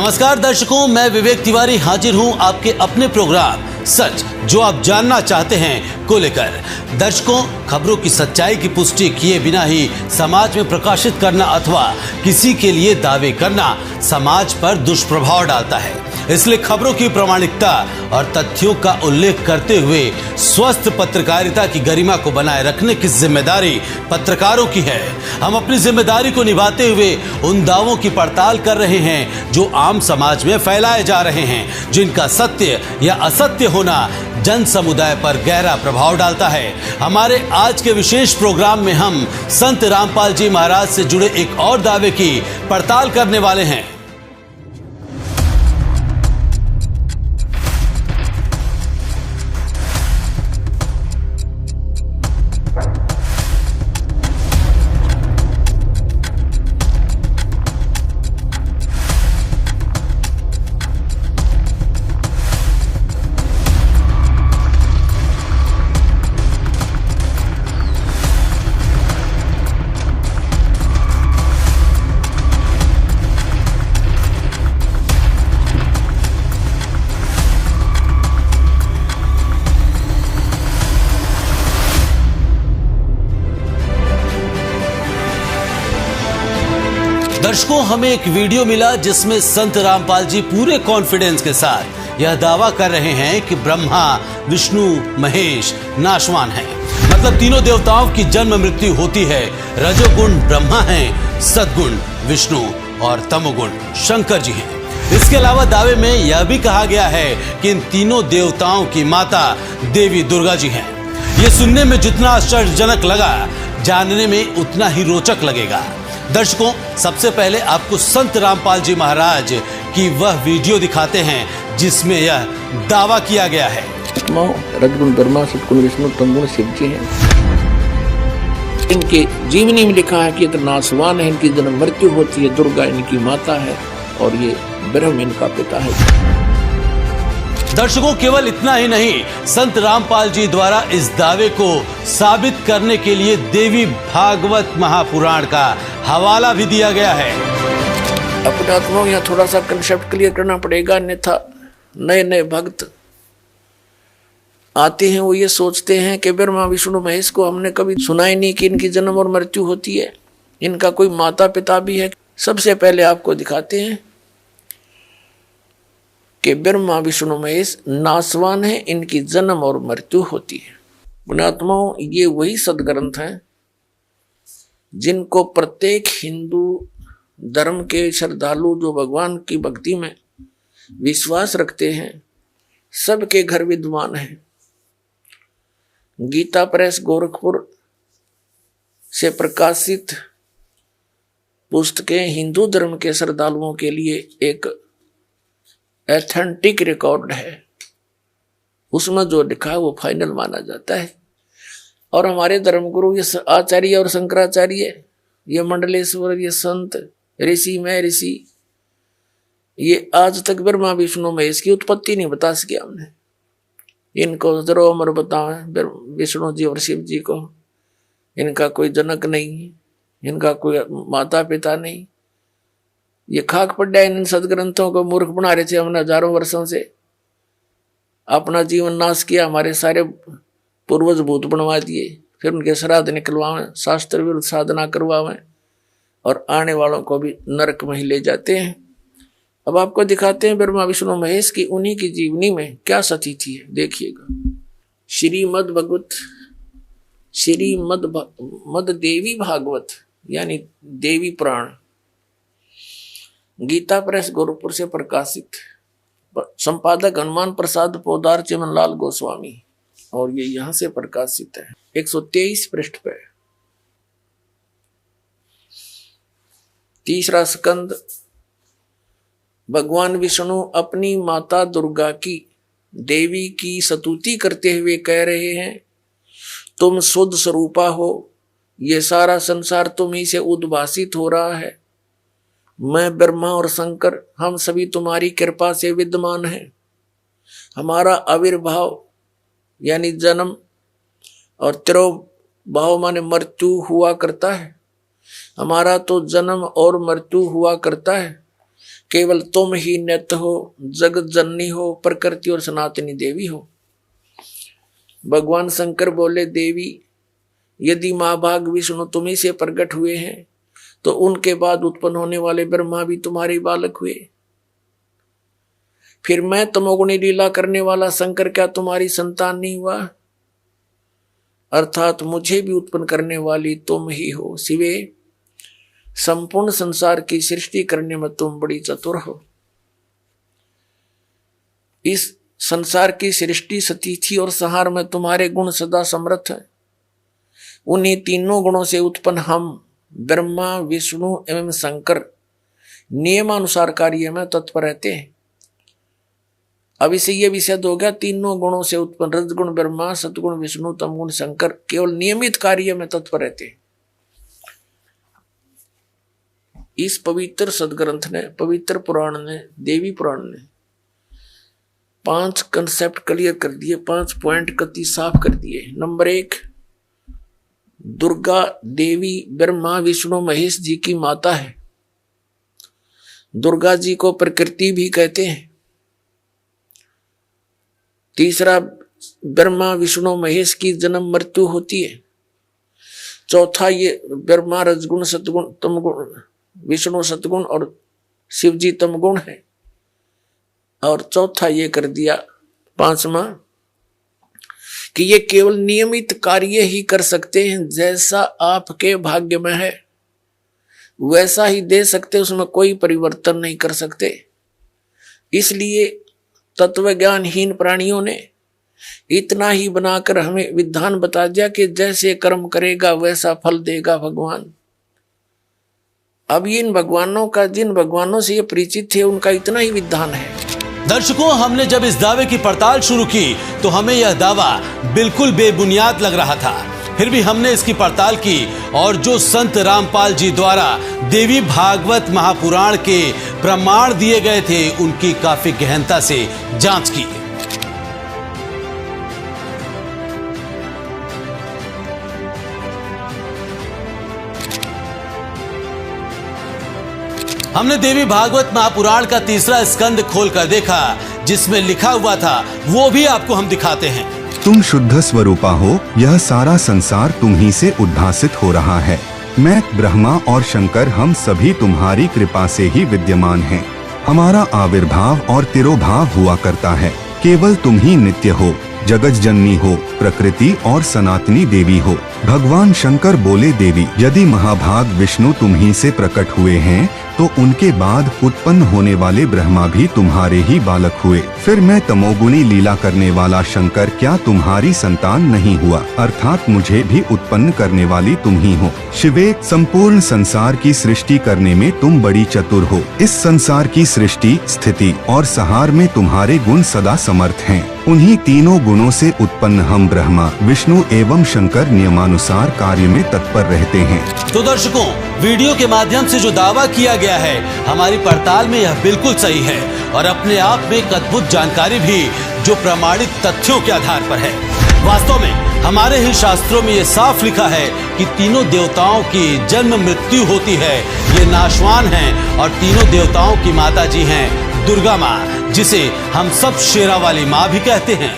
नमस्कार दर्शकों, मैं विवेक तिवारी हाजिर हूं आपके अपने प्रोग्राम सच जो आप जानना चाहते हैं को लेकर। दर्शकों, खबरों की सच्चाई की पुष्टि किए बिना ही समाज में प्रकाशित करना अथवा किसी के लिए दावे करना समाज पर दुष्प्रभाव डालता है। इसलिए खबरों की प्रामाणिकता और तथ्यों का उल्लेख करते हुए स्वस्थ पत्रकारिता की गरिमा को बनाए रखने की जिम्मेदारी पत्रकारों की है। हम अपनी जिम्मेदारी को निभाते हुए उन दावों की पड़ताल कर रहे हैं जो आम समाज में फैलाए जा रहे हैं, जिनका सत्य या असत्य होना जन समुदाय पर गहरा प्रभाव डालता है। हमारे आज के विशेष प्रोग्राम में हम संत रामपाल जी महाराज से जुड़े एक और दावे की पड़ताल करने वाले हैं। दर्शकों, हमें एक वीडियो मिला जिसमें संत रामपाल जी पूरे कॉन्फिडेंस के साथ यह दावा कर रहे हैं कि ब्रह्मा, विष्णु, महेश नाशवान हैं। मतलब तीनों देवताओं की जन्म मृत्यु होती है। रजोगुण ब्रह्मा हैं, सद्गुण विष्णु और तमोगुण शंकर जी हैं। इसके अलावा दावे में यह भी कहा गया है कि इन तीनों देवताओं की माता देवी दुर्गा जी हैं। ये सुनने में जितना आश्चर्यजनक लगा, जानने में उतना ही रोचक लगेगा। दर्शकों, सबसे पहले आपको संत रामपाल जी महाराज की वह वीडियो दिखाते हैं जिसमें यह दावा किया गया है। रजगुण ब्रह्मा, सतगुण विष्णु, तमगुण शिव जी हैं। इनके जीवनी में लिखा है कि नासवान है, इनकी जन्म मृत्यु होती है, दुर्गा इनकी माता है और ये ब्रह्म इनका पिता है। दर्शकों, केवल इतना ही नहीं, संत रामपाल जी द्वारा इस दावे को साबित करने के लिए देवी भागवत महापुराण का हवाला भी दिया गया है। अपने आत्माओं यहाँ थोड़ा सा कंसेप्ट क्लियर करना पड़ेगा, अन्यथा नए नए भक्त आते हैं, वो ये सोचते हैं कि ब्रह्मा, विष्णु, महेश को हमने कभी सुना ही नहीं कि इनकी जन्म और मृत्यु होती है, इनका कोई माता पिता भी है। सबसे पहले आपको दिखाते हैं कि ब्रह्मा, विष्णु, महेश नासवान है, इनकी जन्म और मृत्यु होती है। पुण्यात्माओं, ये वही सदग्रंथ हैं जिनको प्रत्येक हिंदू धर्म के श्रद्धालु जो भगवान की भक्ति में विश्वास रखते हैं, सबके घर विद्वान हैं। गीता प्रेस गोरखपुर से प्रकाशित पुस्तकें हिंदू धर्म के श्रद्धालुओं के लिए एक एथेंटिक रिकॉर्ड है। उसमें जो लिखा है वो फाइनल माना जाता है। और हमारे धर्मगुरु ये आचार्य और शंकराचार्य, ये मंडलेश्वर, ये संत ऋषि में ऋषि, ये आज तक ब्रह्मा, विष्णु, महेश की उत्पत्ति नहीं बता सके हमने। इनको जरो अमर बतावे विष्णु जी और शिव जी को, इनका कोई जनक नहीं, इनका कोई माता पिता नहीं। ये खाक पड्डा इन सदग्रंथों को मूर्ख बना रहे थे हमने हजारों वर्षों से। अपना जीवन नाश किया, हमारे सारे पूर्वज भूत बनवा दिए, फिर उनके श्राद्ध निकलवावें, शास्त्र विरुद्ध साधना करवावें और आने वालों को भी नरक में ही ले जाते हैं। अब आपको दिखाते हैं ब्रह्मा, विष्णु, महेश की उन्हीं की जीवनी में क्या स्थिति है, देखिएगा। श्रीमद देवी भागवत यानी देवी पुराण, गीता प्रेस गोरखपुर से प्रकाशित, संपादक हनुमान प्रसाद पोदार, चिमनलाल गोस्वामी, और ये यहां से प्रकाशित है 123 पृष्ठ पे। तीसरा स्कंद। भगवान विष्णु अपनी माता दुर्गा की, देवी की स्तुति करते हुए कह रहे हैं, तुम शुद्ध स्वरूपा हो, ये सारा संसार तुम ही से उद्भासित हो रहा है। मैं ब्रह्मा और शंकर, हम सभी तुम्हारी कृपा से विद्यमान हैं। हमारा आविर्भाव यानी जन्म और तिरोभाव माने मृत्यु हुआ करता है। हमारा तो जन्म और मृत्यु हुआ करता है, केवल तुम ही नित्य हो, जगत जननी हो, प्रकृति और सनातनी देवी हो। भगवान शंकर बोले, देवी यदि महाभाग विष्णु तुम्ही से प्रकट हुए हैं तो उनके बाद उत्पन्न होने वाले ब्रह्मा भी तुम्हारे बालक हुए। फिर मैं तमोगुणी लीला करने वाला शंकर क्या तुम्हारी संतान नहीं हुआ? अर्थात मुझे भी उत्पन्न करने वाली तुम ही हो। शिवे, संपूर्ण संसार की सृष्टि करने में तुम बड़ी चतुर हो। इस संसार की सृष्टि, स्थिति और संहार में तुम्हारे गुण सदा समर्थ है। उन्हीं तीनों गुणों से उत्पन्न हम ब्रह्मा, विष्णु एवं शंकर नियमानुसार कार्य में तत्पर रहते हैं। अब इसे यह भी सिद्ध हो गया, तीनों गुणों से उत्पन्न रजगुण ब्रह्मा, सतगुण विष्णु, तमगुण शंकर केवल नियमित कार्य में तत्पर रहते हैं। इस पवित्र सदग्रंथ ने, पवित्र पुराण ने, देवी पुराण ने 5 कंसेप्ट क्लियर कर दिए, 5 पॉइंट कति साफ कर दिए। नंबर 1, दुर्गा देवी ब्रह्मा विष्णु महेश जी की माता है। दुर्गा जी को प्रकृति भी कहते हैं। तीसरा, ब्रह्मा विष्णु महेश की जन्म मृत्यु होती है। चौथा, ये ब्रह्मा रजगुण सतगुण तमगुण, विष्णु सतगुण और शिव जी तमगुण है। और चौथा ये कर दिया 5वां कि ये केवल नियमित कार्य ही कर सकते हैं, जैसा आपके भाग्य में है वैसा ही दे सकते, उसमें कोई परिवर्तन नहीं कर सकते। इसलिए तत्व ज्ञानहीन प्राणियों ने इतना ही बनाकर हमें विधान बता दिया कि जैसे कर्म करेगा वैसा फल देगा भगवान। अब इन भगवानों का, जिन भगवानों से ये परिचित थे, उनका इतना ही विधान है। दर्शकों, हमने जब इस दावे की पड़ताल शुरू की तो हमें यह दावा बिल्कुल बेबुनियाद लग रहा था। फिर भी हमने इसकी पड़ताल की और जो संत रामपाल जी द्वारा देवी भागवत महापुराण के प्रमाण दिए गए थे उनकी काफी गहनता से जांच की। हमने देवी भागवत महापुराण का 3रा स्कंद खोलकर देखा, जिसमें लिखा हुआ था वो भी आपको हम दिखाते हैं। तुम शुद्ध स्वरूपा हो, यह सारा संसार तुम ही से उद्भासित हो रहा है। मैं, ब्रह्मा और शंकर, हम सभी तुम्हारी कृपा से ही विद्यमान हैं। हमारा आविर्भाव और तिरोभाव हुआ करता है। केवल तुम ही नित्य हो, जगत जननी हो, प्रकृति और सनातनी देवी हो। भगवान शंकर बोले, देवी यदि महाभाग विष्णु तुम ही से प्रकट हुए हैं तो उनके बाद उत्पन्न होने वाले ब्रह्मा भी तुम्हारे ही बालक हुए। फिर मैं तमोगुणी लीला करने वाला शंकर क्या तुम्हारी संतान नहीं हुआ? अर्थात मुझे भी उत्पन्न करने वाली तुम ही हो। शिवे, संपूर्ण संसार की सृष्टि करने में तुम बड़ी चतुर हो। इस संसार की सृष्टि, स्थिति और संहार में तुम्हारे गुण सदा समर्थ हैं। उन्हीं तीनों गुणों से उत्पन्न हम ब्रह्मा, विष्णु एवं शंकर नियमानुसार कार्य में तत्पर रहते हैं। तो दर्शकों, वीडियो के माध्यम से जो दावा किया गया है, हमारी पड़ताल में यह बिल्कुल सही है और अपने आप में एक अद्भुत जानकारी भी, जो प्रमाणित तथ्यों के आधार पर है। वास्तव में हमारे ही शास्त्रों में ये साफ लिखा है कि तीनों देवताओं की जन्म मृत्यु होती है, ये नाशवान हैं और तीनों देवताओं की माता जी हैं दुर्गा माँ, जिसे हम सब शेरा वाली माँ भी कहते हैं।